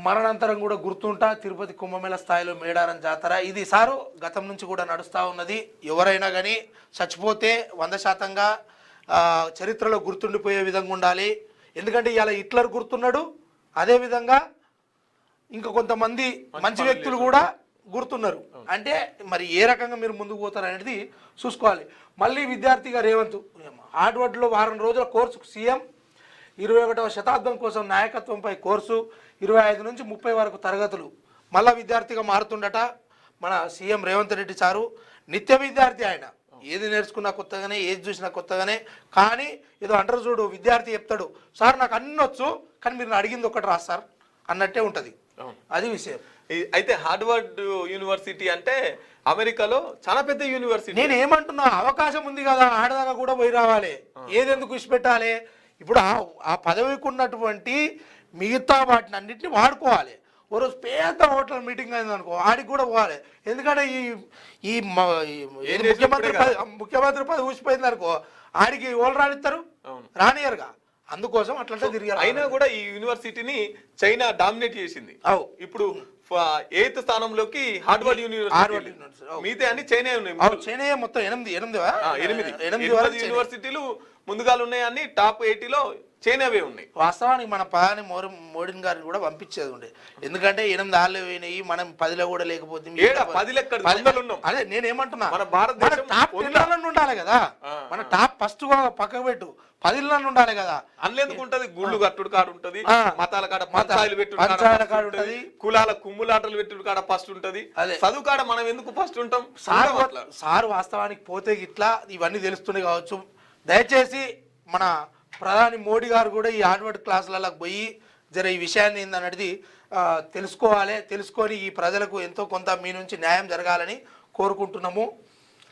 మరణాంతరం కూడా గుర్తుంటా తిరుపతి కుంభమేళ స్థాయిలో మేడారం జాతర ఇది సారు గతం నుంచి కూడా నడుస్తూ ఉన్నది. ఎవరైనా కానీ చచ్చిపోతే 100%గా చరిత్రలో గుర్తుండిపోయే విధంగా ఉండాలి. ఎందుకంటే ఇలా హిట్లర్ గుర్తున్నాడు, అదేవిధంగా ఇంకా కొంతమంది మంచి వ్యక్తులు కూడా గుర్తున్నారు. అంటే మరి ఏ రకంగా మీరు ముందుకు పోతారు అనేది చూసుకోవాలి. మళ్ళీ విద్యార్థిగా రేవంత్ హార్డ్వర్డ్లో వారం రోజుల కోర్సు సీఎం 21వ శతాబ్దం కోసం నాయకత్వంపై కోర్సు 25 నుంచి 30 వరకు తరగతులు మళ్ళా విద్యార్థిగా మారుతుండట మన సీఎం రేవంత్ రెడ్డి సారు. నిత్య విద్యార్థి ఆయన, ఏది నేర్చుకున్నా కొత్తగానే, ఏది చూసినా కొత్తగానే. కానీ ఏదో అంటారు చూడు, విద్యార్థి చెప్తాడు సార్ నాకు అన్నీ వచ్చు కానీ మీరు అడిగింది ఒకటి రా సార్ అన్నట్టే ఉంటుంది. అది విషయం. అయితే హార్వర్డ్ యూనివర్సిటీ అంటే అమెరికాలో చాలా పెద్ద యూనివర్సిటీ. నేను ఏమంటున్నా, అవకాశం ఉంది కదా, ఆడదాకా కూడా పోయి రావాలి. ఏదెందుకు ఇచ్చిపెట్టాలి? ఇప్పుడు ఆ పదవికి ఉన్నటువంటి మిగతా వాటిని అన్నింటినీ వాడుకోవాలి. ఓ రోజు పేద హోటల్ మీటింగ్ అయింది అనుకో, ఆడికి కూడా పోవాలి. ఎందుకంటే ఈ ముఖ్యమంత్రి పదవి ఊసిపోయింది అనుకో, ఆడికి ఓళ్ళు రానిస్తారు, రానియరుగా. అందుకోసం అట్లంటే తిరిగారు. అయినా కూడా ఈ యూనివర్సిటీని చైనా డామినేట్ చేసింది. ఇప్పుడు 8th స్థానంలోకి హార్వర్డ్ యూనివర్సిటీ, మిగతా అన్ని చైనా ఉన్నాయి. చైనా మొత్తం 8 యూనివర్సిటీలు ముందుగాలు ఉన్నాయి. అన్ని టాప్ 80లో చైనావే ఉన్నాయి. వాస్తవానికి మన ప్రధాని మోడీ గారిని కూడా పంపించేది ఉండే. ఎందుకంటే 8 ఆళ్ళు పోయినాయి, మనం 10లో కూడా లేకపోతే 10 ఉన్నాం. అదే నేనేమంటున్నా, మన భారతదేశం టాప్ 10 ఉండాలి కదా. మన టాప్ ఫస్ట్ పక్కకు పెట్టు, 10 ఉండాలి కదా. అందుకు ఉంటది, గుళ్ళు కట్టుడు కాడ ఉంటది, మతాల కాడ పంచాయలు పెట్టుడు కాడ ఉంటది, కులాల కుమ్ములాటలు పెట్టుడు కాడ ఫస్ట్ ఉంటది. చదువు కాడ మనం ఎందుకు ఫస్ట్ ఉంటాం? సార్ వాస్తవానికి పోతే ఇట్లా ఇవన్నీ తెలుస్తున్నాయి కావచ్చు. దయచేసి మన ప్రధాని మోడీ గారు కూడా ఈ హార్వర్డ్ క్లాసులకు పోయి జర ఈ విషయాన్ని ఏందన్నది తెలుసుకోవాలి. తెలుసుకొని ఈ ప్రజలకు ఎంతో కొంత మీ నుంచి న్యాయం జరగాలని కోరుకుంటున్నాము.